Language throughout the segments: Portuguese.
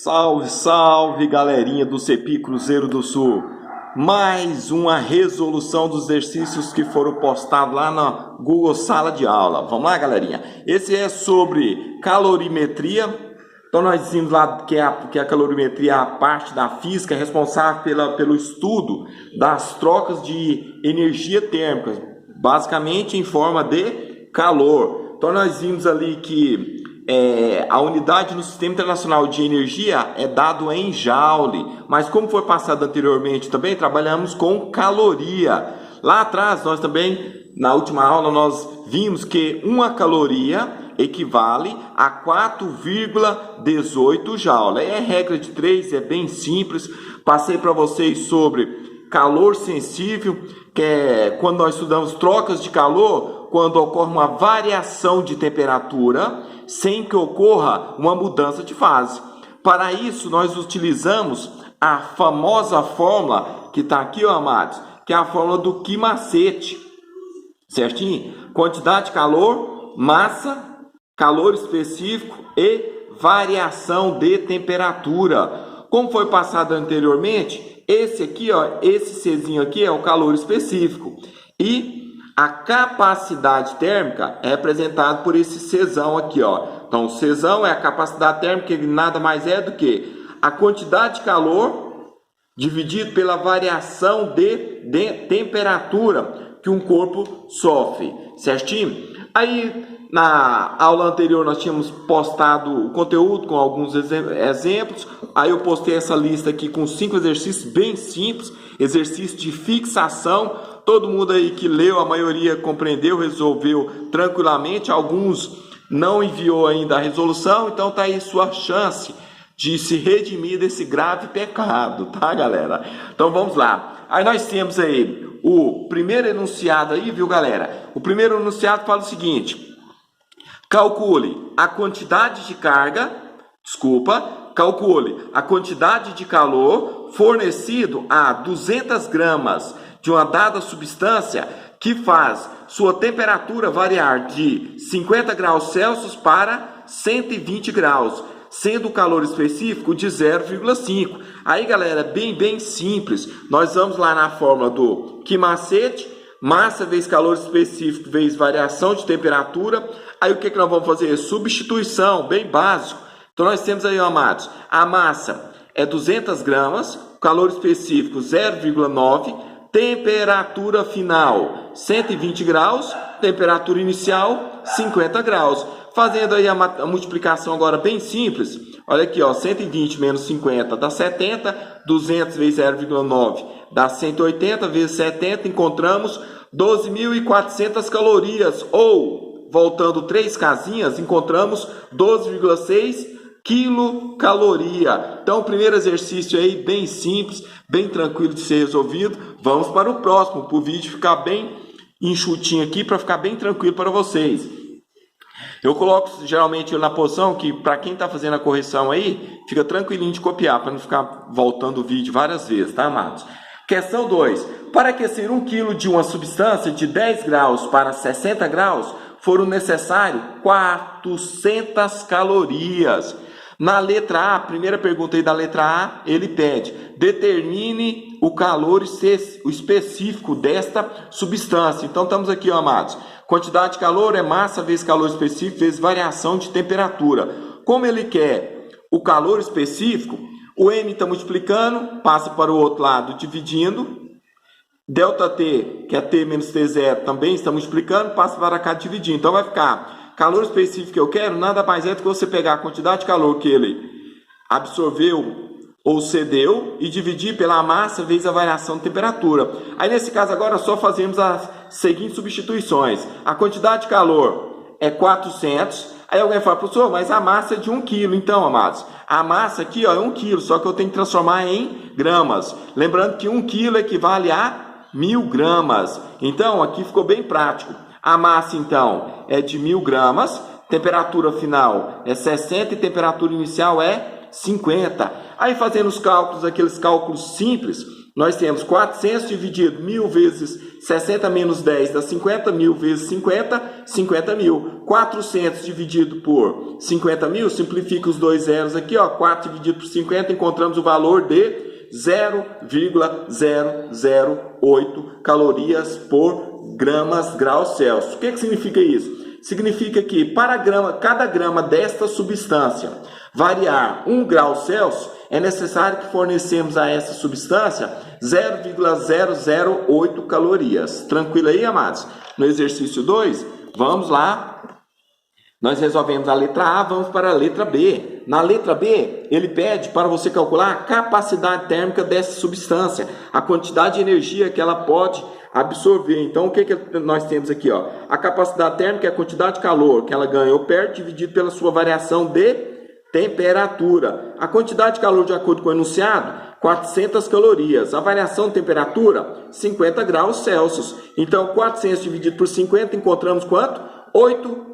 Salve, salve, galerinha do CEPI Cruzeiro do Sul. Mais uma resolução dos exercícios que foram postados lá na Google Sala de Aula. Vamos lá, galerinha? Esse é sobre calorimetria. Então nós dizemos lá que a calorimetria é a parte da física responsável pelo estudo das trocas de energia térmica, basicamente em forma de calor. Então nós vimos ali que a unidade no Sistema Internacional de Energia é dado em joule, mas como foi passado anteriormente também, trabalhamos com caloria. Lá atrás, nós também, na última aula, nós vimos que uma caloria equivale a 4,18 joule. É regra de 3, é bem simples. Passei para vocês sobre calor sensível, que é quando nós estudamos trocas de calor, quando ocorre uma variação de temperatura, sem que ocorra uma mudança de fase. Para isso, nós utilizamos a famosa fórmula, que está aqui, ó, amados, que é a fórmula do Ki-macete, certinho? Quantidade de calor, massa, calor específico e variação de temperatura. Como foi passado anteriormente, esse aqui, ó, esse Czinho aqui é o calor específico. E a capacidade térmica é representada por esse Czão aqui, ó. Então, o Czão é a capacidade térmica, ele nada mais é do que a quantidade de calor dividido pela variação de temperatura que um corpo sofre, certinho? Aí, na aula anterior, nós tínhamos postado o conteúdo com alguns exemplos. Aí eu postei essa lista aqui com 5 exercícios bem simples, exercício de fixação. Todo mundo aí que leu, a maioria compreendeu, resolveu tranquilamente. Alguns não enviou ainda a resolução, então tá aí sua chance de se redimir desse grave pecado, tá, galera? Então vamos lá. Aí nós temos aí o primeiro enunciado aí, viu, galera? O primeiro enunciado fala o seguinte: calcule a quantidade de calor fornecido a 200 gramas de uma dada substância que faz sua temperatura variar de 50 graus Celsius para 120 graus, sendo o calor específico de 0,5. Aí, galera, bem simples. Nós vamos lá na fórmula do Ki-macete, massa vezes calor específico vezes variação de temperatura. Aí o que nós vamos fazer? Substituição, bem básico. Então nós temos aí, amados, a massa é 200 gramas, calor específico 0,9, temperatura final 120 graus, temperatura inicial 50 graus. Fazendo aí a multiplicação agora bem simples, olha aqui, ó, 120 menos 50 dá 70, 200 vezes 0,9 dá 180, vezes 70, encontramos 12.400 calorias, ou, voltando 3 casinhas, encontramos 12,6 quilocaloria. Então, o primeiro exercício aí, bem simples, bem tranquilo de ser resolvido. Vamos para o próximo, para o vídeo ficar bem enxutinho aqui, para ficar bem tranquilo para vocês. Eu coloco geralmente na posição que, para quem está fazendo a correção aí, fica tranquilinho de copiar, para não ficar voltando o vídeo várias vezes, tá, amados? Questão 2. Para aquecer 1 kg de uma substância de 10 graus para 60 graus, foram necessários 400 calorias. Na letra A, primeira pergunta aí da letra A, ele pede: determine o calor específico desta substância. Então, estamos aqui, ó, amados. Quantidade de calor é massa vezes calor específico vezes variação de temperatura. Como ele quer o calor específico, o M está multiplicando, passa para o outro lado dividindo. ΔT, que é T menos T0, também está multiplicando, passa para cá dividindo. Então vai ficar calor específico que eu quero, nada mais é do que você pegar a quantidade de calor que ele absorveu ou cedeu e dividir pela massa vezes a variação de temperatura. Aí nesse caso agora só fazemos as seguintes substituições. A quantidade de calor é 400. Aí alguém fala: professor, mas a massa é de 1 kg. Então, amados, a massa aqui, ó, é 1 kg, só que eu tenho que transformar em gramas. Lembrando que 1 kg equivale a 1000 gramas. Então, aqui ficou bem prático. A massa, então, é de 1000 gramas, temperatura final é 60 e temperatura inicial é 50. Aí, fazendo os cálculos, aqueles cálculos simples, nós temos 400 dividido 1.000 vezes 60 menos 10 dá 50, 1.000 vezes 50, 50 mil. 400 dividido por 50 mil, simplifica os dois zeros aqui, ó, 4 dividido por 50, encontramos o valor de 0,008 calorias por gramas graus Celsius. O que significa isso? Significa que para cada grama desta substância variar 1 grau Celsius, é necessário que fornecemos a essa substância 0,008 calorias. Tranquilo aí, amados? No exercício 2, vamos lá. Nós resolvemos a letra A, vamos para a letra B. Na letra B, ele pede para você calcular a capacidade térmica dessa substância, a quantidade de energia que ela pode absorver. Então, o que nós temos aqui? Ó? A capacidade térmica é a quantidade de calor que ela ganhou perto, dividido pela sua variação de temperatura. A quantidade de calor, de acordo com o enunciado, 400 calorias. A variação de temperatura, 50 graus Celsius. Então, 400 dividido por 50, encontramos quanto? 8.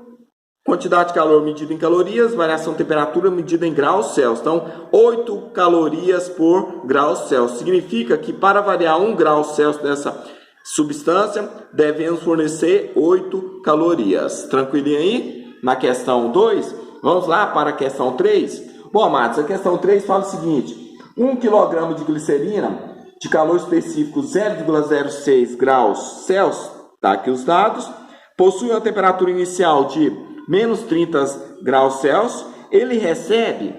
Quantidade de calor medida em calorias, variação de temperatura medida em graus Celsius. Então, 8 calorias por grau Celsius. Significa que para variar 1 grau Celsius dessa substância, devemos fornecer 8 calorias. Tranquilinho aí? Na questão 2, vamos lá para a questão 3. Bom, amados, a questão 3 fala o seguinte: 1 kg de glicerina de calor específico 0,06 graus Celsius, tá aqui os dados, possui uma temperatura inicial de menos 30 graus Celsius, ele recebe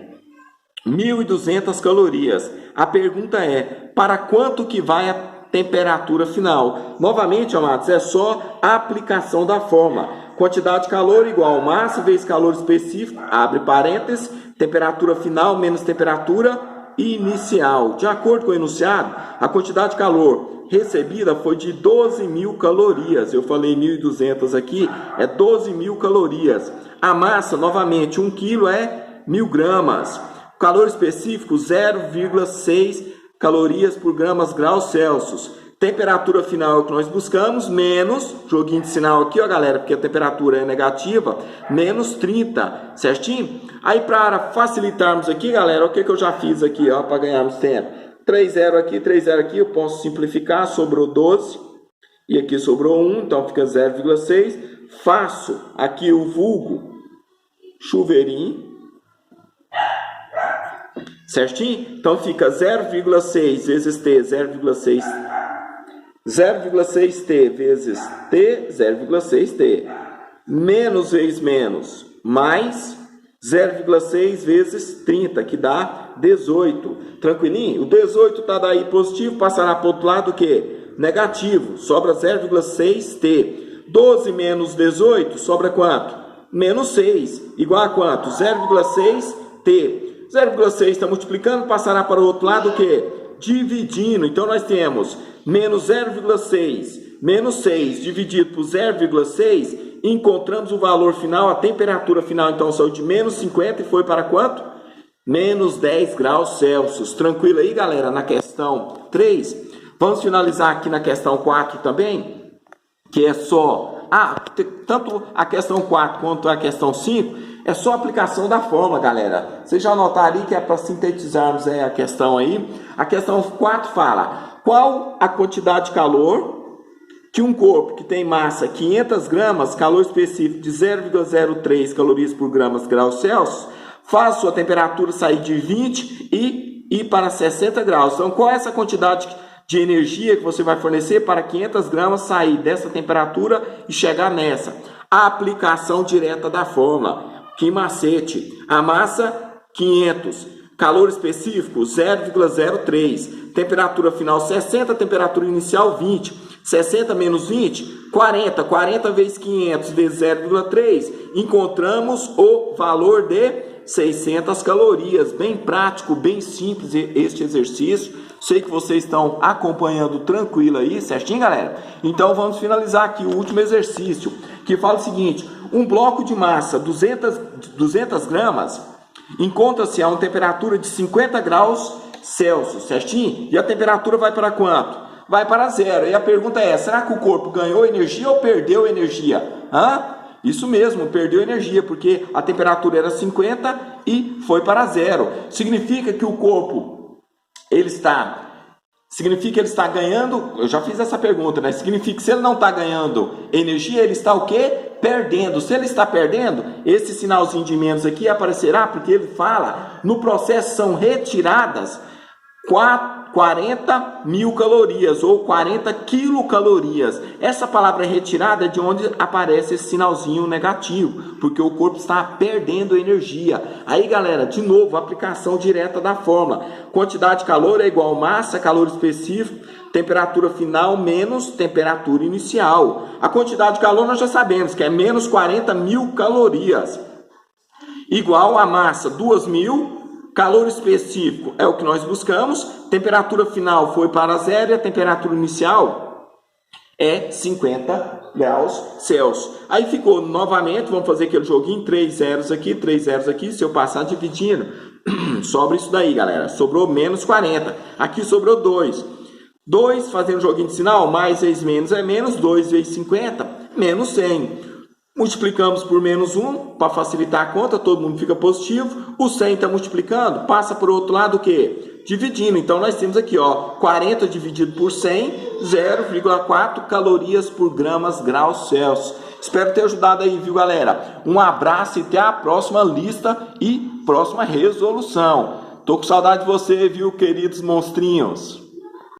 1.200 calorias. A pergunta é, para quanto que vai a temperatura final? Novamente, amados, é só a aplicação da fórmula. Quantidade de calor igual massa vezes calor específico, abre parênteses, temperatura final menos temperatura inicial. De acordo com o enunciado, a quantidade de calor recebida foi de 12.000 calorias. Eu falei 1.200 aqui, é 12.000 calorias. A massa, novamente, 1 kg é 1.000 gramas. Calor específico, 0,6 calorias por gramas graus Celsius. Temperatura final é o que nós buscamos, menos, joguinho de sinal aqui, ó, galera, porque a temperatura é negativa, menos 30, certinho? Aí, para facilitarmos aqui, galera, o que eu já fiz aqui, ó, para ganharmos tempo? 3 zero aqui, 3 zero aqui, eu posso simplificar, sobrou 12, e aqui sobrou 1, então fica 0,6. Faço aqui o vulgo chuveirinho, certinho? Então fica 0,6 vezes T, 0,6T vezes T, 0,6T. Menos vezes menos, mais 0,6 vezes 30, que dá 18. Tranquilinho? O 18 está daí positivo, passará para o outro lado o quê? Negativo. Sobra 0,6T. 12 menos 18, sobra quanto? Menos 6. Igual a quanto? 0,6T. 0,6 está multiplicando, passará para o outro lado o quê? Dividindo. Então, nós temos menos 0,6 menos 6 dividido por 0,6, encontramos o valor final, a temperatura final, então, saiu de menos 50 e foi para quanto? Menos 10 graus Celsius. Tranquilo aí, galera, na questão 3. Vamos finalizar aqui na questão 4 também, que é só... tanto a questão 4 quanto a questão 5... é só a aplicação da fórmula, galera. Vocês já notaram aí que é para sintetizarmos a questão aí. A questão 4 fala: qual a quantidade de calor que um corpo que tem massa 500 gramas, calor específico de 0,03 calorias por gramas graus Celsius, faz sua temperatura sair de 20 e ir para 60 graus. Então, qual é essa quantidade de energia que você vai fornecer para 500 gramas sair dessa temperatura e chegar nessa? A aplicação direta da fórmula. Que macete? A massa 500, calor específico 0,03, temperatura final 60, temperatura inicial 20, 60 menos 20, 40, 40 vezes 500 vezes 0,3, encontramos o valor de 600 calorias. Bem prático, bem simples este exercício. Sei que vocês estão acompanhando tranquilo aí, certinho, galera? Então vamos finalizar aqui o último exercício, que fala o seguinte: um bloco de massa 200 gramas encontra-se a uma temperatura de 50 graus Celsius, certinho? E a temperatura vai para quanto? Vai para 0. E a pergunta é: será que o corpo ganhou energia ou perdeu energia? Isso mesmo, perdeu energia, porque a temperatura era 50 e foi para 0. Significa que o corpo ele está Significa que ele está ganhando, eu já fiz essa pergunta, né? Significa que se ele não está ganhando energia, ele está o quê? Perdendo. Se ele está perdendo, esse sinalzinho de menos aqui aparecerá, porque ele fala, no processo são retiradas 40 mil calorias ou 40 quilocalorias. Essa palavra retirada é de onde aparece esse sinalzinho negativo, porque o corpo está perdendo energia. Aí, galera, de novo, aplicação direta da fórmula. Quantidade de calor é igual massa, calor específico, temperatura final menos temperatura inicial. A quantidade de calor nós já sabemos que é menos 40 mil calorias. Igual a massa, 2.000. Calor específico é o que nós buscamos. Temperatura final foi para zero e a temperatura inicial é 50 graus Celsius. Aí ficou novamente, vamos fazer aquele joguinho, 3 zeros aqui, 3 zeros aqui. Se eu passar dividindo, sobra isso daí, galera. Sobrou menos 40. Aqui sobrou 2. 2, fazendo joguinho de sinal, mais vezes menos é menos, 2 vezes 50, menos 100. Multiplicamos por menos 1, para facilitar a conta, todo mundo fica positivo. O 100 está multiplicando, passa por outro lado o quê? Dividindo. Então, nós temos aqui, ó, 40 dividido por 100, 0,4 calorias por gramas graus Celsius. Espero ter ajudado aí, viu, galera? Um abraço e até a próxima lista e próxima resolução. Tô com saudade de você, viu, queridos monstrinhos?